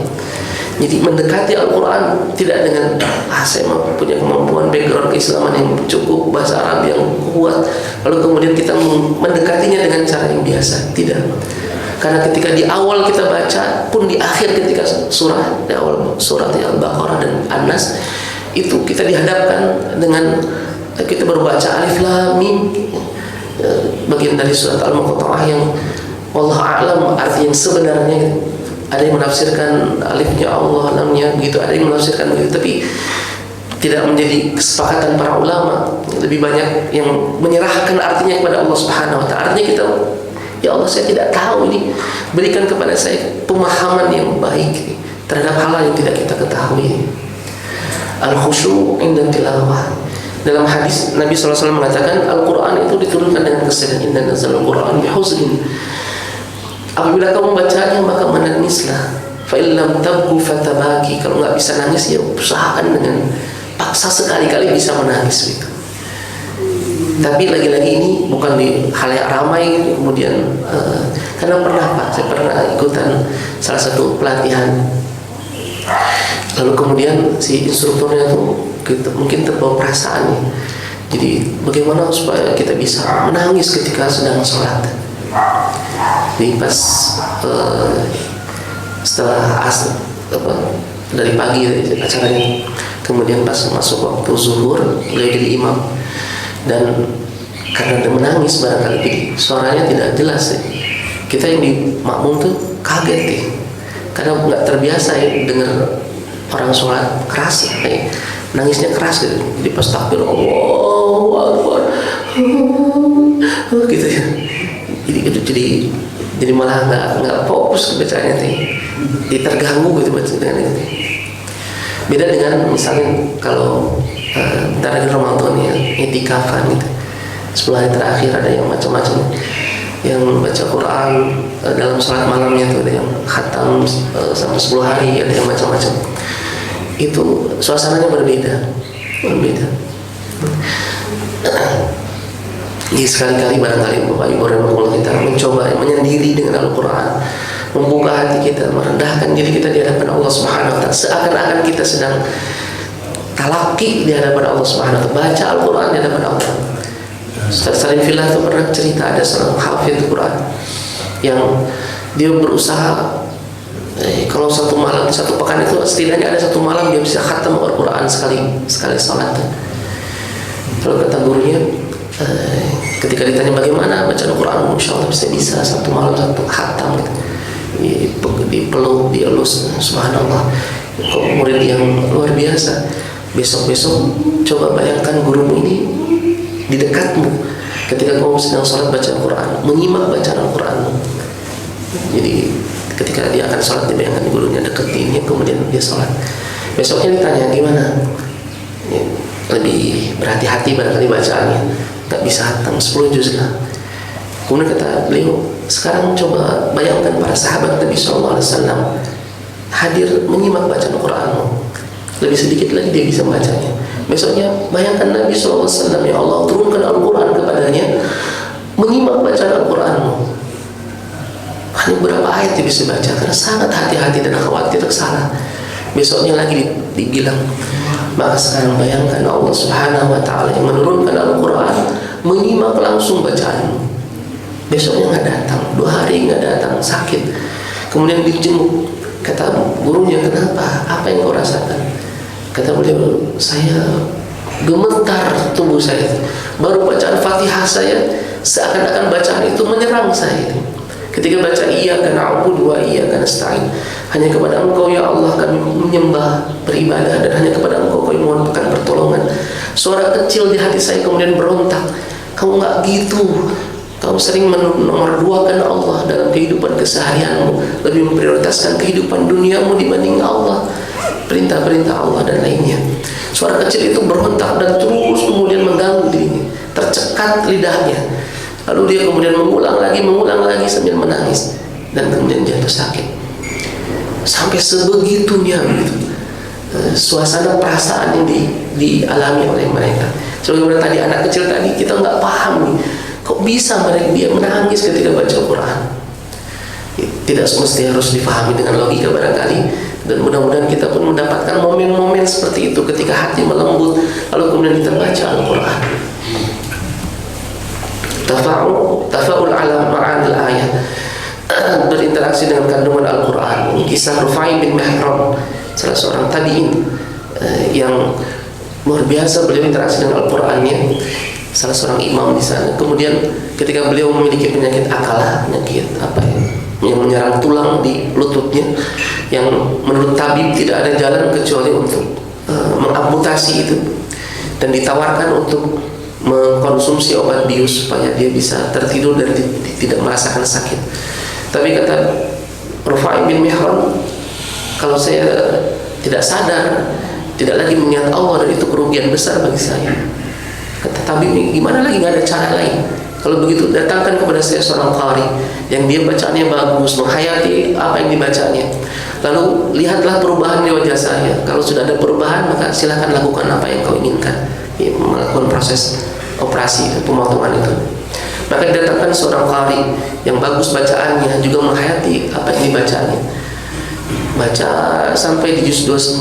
Jadi mendekati Al-Quran tidak dengan saya punya kemampuan background keislaman yang cukup, bahasa Arab yang kuat, lalu kemudian kita mendekatinya dengan cara yang biasa. Tidak. Karena ketika di awal kita baca pun, di akhir ketika di awal surat Al-Baqarah dan An-Nas, itu kita dihadapkan dengan kita berbaca Alif Lam Mim, bagian dari surat Al-Muqatta'ah yang wallahu a'lam arti yang sebenarnya. Ada yang menafsirkan alifnya Allah, lamnya gitu, ada yang menafsirkan begitu, tapi tidak menjadi kesepakatan para ulama. Lebih banyak yang menyerahkan artinya kepada Allah Subhanahu wa taala. Artinya kita, ya Allah, saya tidak tahu ini, berikan kepada saya pemahaman yang baik terhadap hal yang tidak kita ketahui. Al-khusyuk inda tilawah. Dalam hadis Nabi SAW mengatakan, Al-Quran itu diturunkan dengan kesedihan. Inna nazzalal Quran bihuznin. Apabila kamu membacanya maka menangislah. Fa illam tabku fatabaki. Kalau nggak bisa nangis, ya usahakan dengan paksa sekali-kali bisa menangis gitu. Tapi lagi-lagi ini bukan di khalayak ramai. Kemudian karena saya pernah ikutan salah satu pelatihan. Lalu kemudian si instrukturnya tuh mungkin terbawa perasaannya. Jadi bagaimana supaya kita bisa menangis ketika sedang sholat. Jadi pas setelah dari pagi acaranya, kemudian pas masuk waktu zuhur, beliau jadi imam, dan karena dia menangis barangkali, jadi suaranya tidak jelas. Kita yang di makmum tuh kaget karena nggak terbiasa dengar orang sholat keras, nangisnya keras gitu. Jadi pas takbir Allahu Akbar gitu ya. Jadi malah nggak fokus bacanya jadi terganggu gitu baca dengan itu. Beda dengan misalnya kalau bentar lagi Ramadan ya, itikafan gitu, 10 hari terakhir ada yang macam-macam, yang baca Quran dalam sholat malamnya tuh, ada yang khatam sampai 10 hari, ada yang macam-macam. Itu suasananya berbeda. Jadi sekali-kali barangkali Bapak Ibu rahimahullah kita mencoba menyendiri dengan Al-Quran, membuka hati kita, merendahkan diri kita di hadapan Allah Subhanahu wa taala, seakan-akan kita sedang talaki di hadapan Allah Subhanahu wa taala, baca Al-Quran di hadapan Allah. Ustaz Salim Fillah itu pernah cerita ada seorang hafidz Quran yang dia berusaha kalau satu malam, satu pekan itu setidaknya ada satu malam dia bisa khatam Al-Quran sekali salat. Kalau kata gurunya, ketika ditanya bagaimana baca Al-Quran, Masya Allah bisa satu malam satu khatam gitu. Dipeluk, dielus, subhanallah. Kok murid yang luar biasa. Besok-besok coba bayangkan gurumu ini di dekatmu ketika kamu sedang sholat baca Al-Quran, menyimak bacaan Al-Quranmu. Jadi ketika dia akan sholat, dibayangkan gurunya dekat ini, kemudian dia sholat. Besoknya ditanya gimana, lebih berhati-hati barangkali bacaannya, nggak bisa hatam 10 juz lah. Kemudian kata beliau, sekarang coba bayangkan para sahabat Nabi SAW hadir menyimak bacaan Al-Quranmu, lebih sedikit lagi dia bisa membacanya. Besoknya bayangkan Nabi SAW, ya Allah turunkan Al-Quran kepadanya, menyimak bacaan Al-Quranmu, hanya berapa ayat dia bisa baca karena sangat hati-hati dan khawatir salah. Besoknya lagi dibilang, maka sekarang bayangkan Allah Subhanahu wa taala yang menurunkan Al-Quran, menyimak langsung bacaanmu. Besoknya nggak datang, 2 hari nggak datang, sakit. Kemudian dijenguk, kata gurunya, kenapa? Apa yang kau rasakan? Kata beliau, saya gemetar tubuh saya. Baru bacaan Fatihah saya, seakan-akan bacaan itu menyerang saya. Ketika baca iyyaka na'budu wa iyyaka nasta'in, hanya kepada Engkau ya Allah kami menyembah, beribadah, dan hanya kepada Engkau kami memohon pertolongan. Suara kecil di hati saya kemudian berontak, kamu nggak gitu. Kamu sering menomorduakan Allah dalam kehidupan keseharianmu, lebih memprioritaskan kehidupan duniamu dibanding Allah, perintah-perintah Allah dan lainnya. Suara kecil itu berontak dan terus kemudian mengganggu dirinya, tercekat lidahnya. Lalu dia kemudian mengulang lagi sambil menangis, dan kemudian jatuh sakit. Sampai sebegitunya begitu suasana perasaan yang dialami oleh mereka. Sebagaimana tadi anak kecil tadi, kita nggak paham nih, kok bisa mereka dia menangis ketika baca Al-Quran. Tidak semestinya harus dipahami dengan logika barangkali, dan mudah-mudahan kita pun mendapatkan momen-momen seperti itu ketika hati melembut, lalu kemudian kita baca Al-Quran. Tafa'ul ala ma'anil ayat, berinteraksi dengan kandungan Al-Quran. Kisah Rufai bin Mihran, salah seorang tabi'in yang luar biasa, beliau interaksi dengan Al-Qurannya, salah seorang imam di sana. Kemudian ketika beliau memiliki penyakit akalah, penyakit yang menyerang tulang di lututnya, yang menurut tabib tidak ada jalan kecuali untuk mengamputasi itu, dan ditawarkan untuk mengkonsumsi obat bius supaya dia bisa tertidur dan tidak merasakan sakit. Tapi kata Rufai bin Mihran, kalau saya tidak sadar, tidak lagi mengingat Allah, dan itu kerugian besar bagi saya. Kata tabib ini, gimana lagi, nggak ada cara lain. Kalau begitu datangkan kepada saya seorang qari yang dia bacaannya bagus, menghayati apa yang dibacanya. Lalu lihatlah perubahan di wajah saya. Kalau sudah ada perubahan, maka silakan lakukan apa yang kau inginkan, melakukan proses operasi pemotongan itu. Maka didatangkan seorang qari yang bagus bacaannya, juga menghayati apa yang dibacanya. Baca sampai di juz 29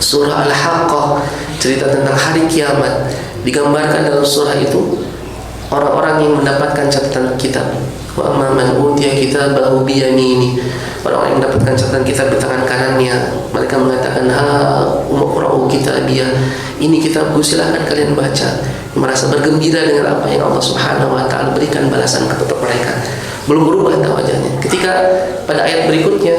surah Al-Haqqah, cerita tentang hari kiamat. Digambarkan dalam surah itu orang-orang yang mendapatkan catatan kitab. Wa amma man utiya kitabahu bi yamini, orang yang mendapatkan catatan kitab di tangan kanannya, mereka mengatakan, ha umqra'u kitabiyah, ini kitabku, silakan kalian baca. Merasa bergembira dengan apa yang Allah Subhanahu wa taala berikan balasan kepada mereka. Belum berubah wajahnya. Ketika pada ayat berikutnya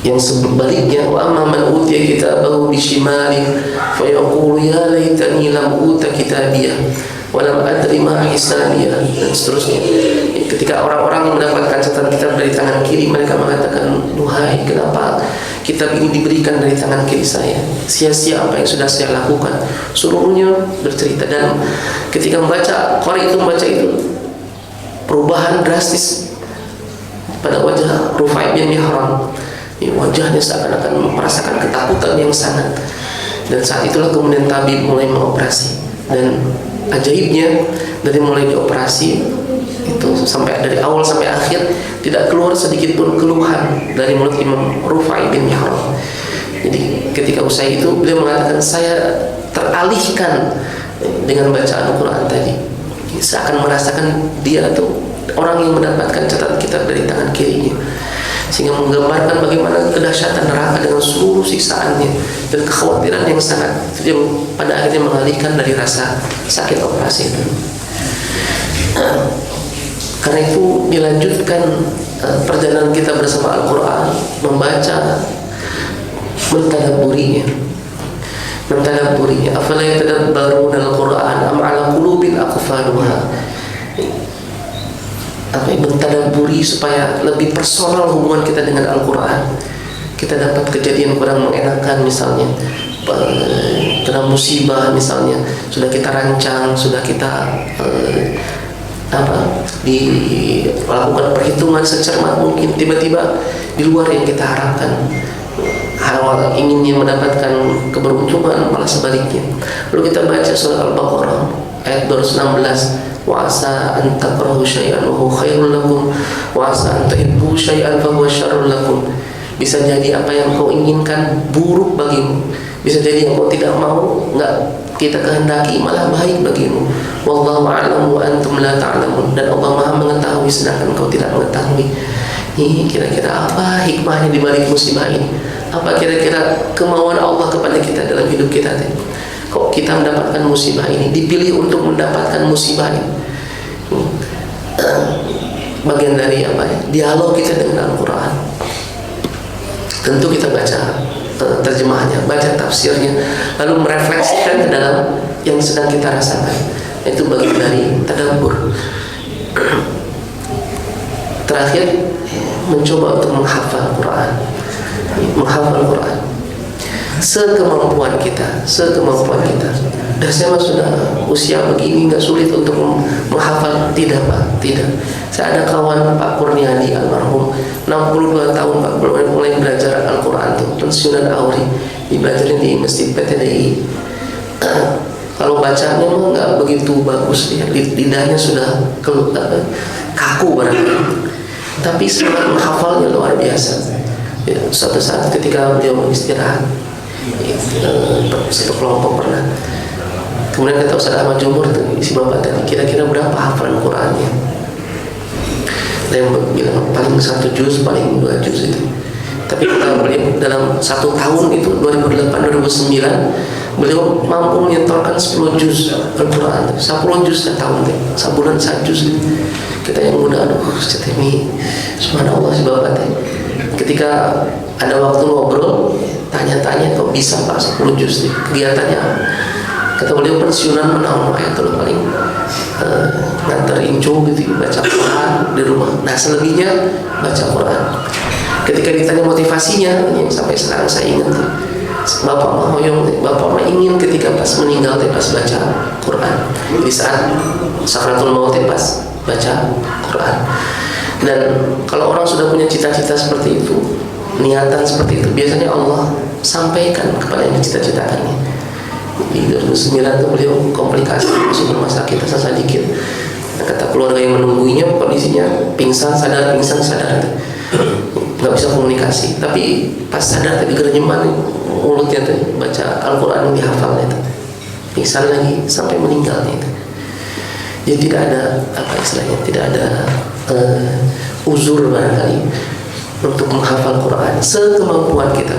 yang sebaliknya, wa amma man utiya kitabahu bishimali fa yaqulu ya laitani lam uta kitabiyah wa lam adri ma hisabiyah, dan seterusnya. Ketika orang-orang yang mendapatkan catatan kitab dari tangan kiri, mereka mengatakan, duhai, kenapa kitab ini diberikan dari tangan kiri saya? Sia-sia apa yang sudah saya lakukan. Seluruhnya bercerita, dan ketika membaca, qari itu membaca itu, perubahan drastis pada wajah Rufai bin Mihran. Wajahnya seakan-akan merasakan ketakutan yang sangat. Dan saat itulah kemudian tabib mulai mengoperasi, dan ajaibnya dari mulai dioperasi itu sampai dari awal sampai akhir tidak keluar sedikit pun keluhan dari mulut Imam Rufai bin Mihran. Jadi ketika usai itu beliau mengatakan, saya teralihkan dengan bacaan Al-Quran tadi, saya akan merasakan dia tuh orang yang mendapatkan catatan kitab dari tangan kirinya, sehingga menggambarkan bagaimana kedahsyatan neraka dengan seluruh siksaannya dan kekhawatiran yang sangat, yang pada akhirnya mengalihkan dari rasa sakit operasi itu. Karena itu dilanjutkan perjalanan kita bersama Al-Quran, membaca, mentadabburinya. Afala yatadabbaruna al-Quran am ala qulubin aqfaluha. Mentadabburi supaya lebih personal hubungan kita dengan Al-Quran. Kita dapat kejadian kurang mengenakan, misalnya kena musibah misalnya, sudah kita rancang, sudah kita dilakukan perhitungan secermat mungkin, tiba-tiba di luar yang kita harapkan, awal inginnya mendapatkan keberuntungan malah sebaliknya. Lalu kita baca surah Al-Baqarah ayat 216, wa asa an takrahu syai'an wa huwa khairul lakum wa asa an tuhibbu syai'an fa huwa syarrul lakum. Bisa jadi apa yang kau inginkan buruk bagimu, bisa jadi yang kau tidak mau, kita kehendaki malah baik bagimu. Wallahu a'lamu wa antum la ta'lamun. Dan Allah Maha mengetahui sedangkan kau tidak mengetahui. Ini kira-kira apa hikmahnya di balik musibah ini? Apa kira-kira kemauan Allah kepada kita dalam hidup kita? Kok kita mendapatkan musibah ini, dipilih untuk mendapatkan musibah ini? Bagian dari apa ya? Dialog kita dengan Al-Quran. Tentu kita baca terjemahnya, baca tafsirnya, lalu merefleksikan ke dalam yang sedang kita rasakan. Itu bagian dari tadabbur. Terakhir, mencoba untuk menghafal Quran, sekemampuan kita. Dan saya sudah usia begini nggak sulit untuk menghafal, tidak Pak, tidak. Saya ada kawan Pak Kurniadi almarhum, 62 tahun Pak, mulai belajar Al-Quran tuh, pensiunan Auri, dibelajarin di Masjid PTDI. Kalau bacanya memang nggak begitu bagus ya, lidahnya sudah kaku barangkali, tapi semangat menghafalnya luar biasa. Ya, suatu saat ketika beliau istirahat, satu kelompok pernah, kemudian kata Ustaz Ahmad Jumur tuh, isi bapak tadi, kira-kira berapa hafalan Qurannya? Ada yang bilang paling 1 juz, paling 2 juz itu. Tapi kata beliau dalam 1 tahun itu 2008-2009 beliau mampu menyetorkan 10 juz Al-Quran, 10 juz setahun, sebulan 1 juz. Kita yang muda, aduh, ini subhanallah si bapak teh. Ketika ada waktu ngobrol, tanya-tanya, kok bisa Pak 10 juz nih, kegiatannya apa? Kata beliau pensiunan menawan ayat tuh paling nganter incu gitu, baca Quran di rumah. Nah selebihnya baca Quran. Ketika ditanya motivasinya, yang sampai sekarang saya ingat tuh, bapak mah hoyong, bapak mah ingin ketika pas meninggal pas baca Quran. Di saat sakratul maut pas baca Quran. Dan kalau orang sudah punya cita-cita seperti itu, niatan seperti itu, biasanya Allah sampaikan kepada yang dicita-citakannya. Di 2009 itu beliau komplikasi, masuk rumah sakit asal sedikit. Kata keluarga yang menungguinya kondisinya pingsan sadar, nggak bisa komunikasi. Tapi pas sadar tadi gerjeman mulutnya tuh baca Al-Quran dihafalnya itu, pingsan lagi sampai meninggalnya itu. Jadi tidak ada apa istilahnya, tidak ada uzur barangkali untuk menghafal Quran sekemampuan kita.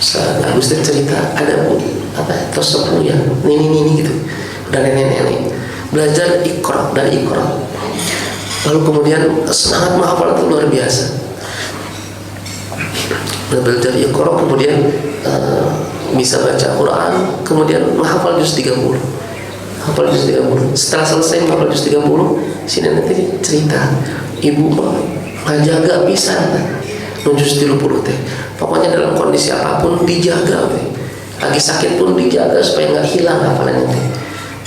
Ustaz Agustin cerita ada tos 10 ya, ini gitu, dan nenek-nenek belajar Iqra dari Iqra, lalu kemudian semangat menghafal itu luar biasa. Belajar Iqra kemudian bisa baca Quran, kemudian menghafal juz 30. Setelah selesai menghafal juz 30, si nenek tadi cerita, ibu mah ngajaga pisan juz 30 teh. Pokoknya dalam kondisi apapun dijaga, lagi sakit pun dijaga supaya nggak hilang hafalannya teh.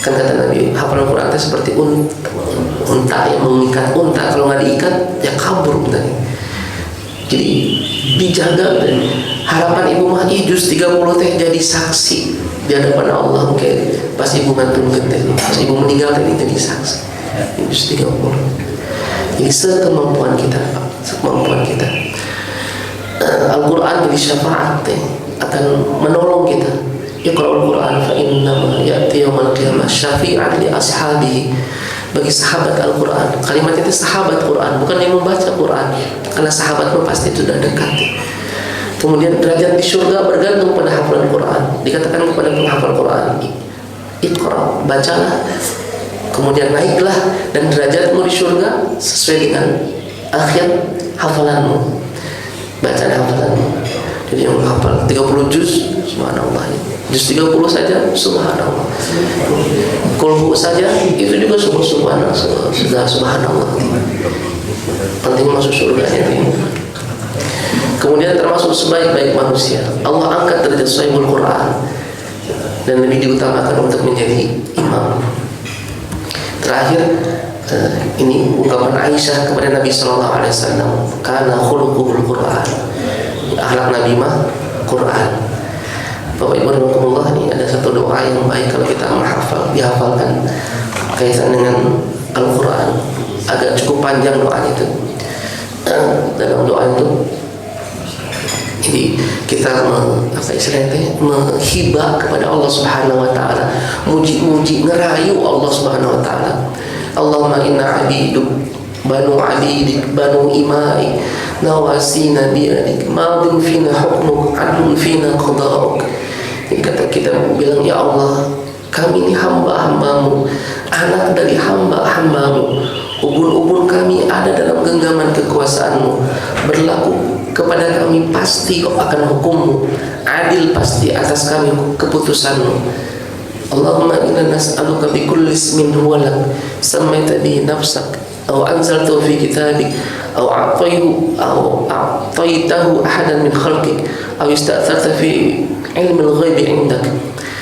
Kan kata Nabi, hafalan Quran teh seperti unta yang mengikat unta, kalau nggak diikat ya kabur tadi. Jadi dijaga. Dan harapan ibu mah juz 30 teh jadi saksi di hadapan Allah. Mungkin pas ibu ngantungkeun teh, pas ibu meninggal teh jadi saksi. Juz 30. Jadi sekemampuan kita, sekemampuan kita. Al-Quran jadi syafaat akan menolong kita. Iqra'ul Quran fa innama ya'ti yaumal qiyamah syafi'an li ashabihi. Bagi sahabat Al-Quran, kalimat itu sahabat Quran, bukan yang membaca Quran, karena sahabat pasti sudah dekat. Kemudian derajat di surga bergantung pada hafalan Quran. Dikatakan kepada penghafal Quran, Iqra, bacalah, kemudian naiklah, dan derajatmu di surga sesuai dengan akhir hafalanmu. Baca hafalanmu. Jadi yang hafal 30 juz, subhanallah. Juz 30 saja, subhanallah. Kulhu saja, itu juga subhanallah. Sudah subhanallah. Penting masuk surga ini. Kemudian termasuk sebaik-baik manusia, Allah angkat derajat sahibul Quran dan lebih diutamakan untuk menjadi imam. Terakhir, ini ungkapan Aisyah kepada Nabi Sallallahu Alaihi Wasallam, karena khuluquhul Quran, akhlak Nabi mah Quran. Bapak Ibu rahimakumullah, ini ada satu doa yang baik kalau kita menghafal, dihafalkan kaitan dengan Al-Quran. Agak cukup panjang doa itu. Dalam doa itu, jadi kita menghibah kepada Allah Subhanahu Wa Taala, muji-muji, ngerayu Allah Subhanahu Wa Taala. Allahumma inna abiduk, banu abidik, banu imai, nawasina biyadik, madin fina hukmuk, adlun fina qada'uk. Jadi kata kita bilang, ya Allah, kami ini hamba-hambamu, anak dari hamba-hambamu. Ubun-ubun kami ada dalam genggaman kekuasaanmu. Berlaku kepada kami pasti akan hukummu, adil pasti atas kami keputusanmu. Allahumma inna nas'aluka bi kulli ismin huwa lak sammaita bihi nafsak aw anzaltahu fi kitabik aw a'taytahu ahadan min khalqik aw ista'tharta fi ilmi al-ghaibi 'indak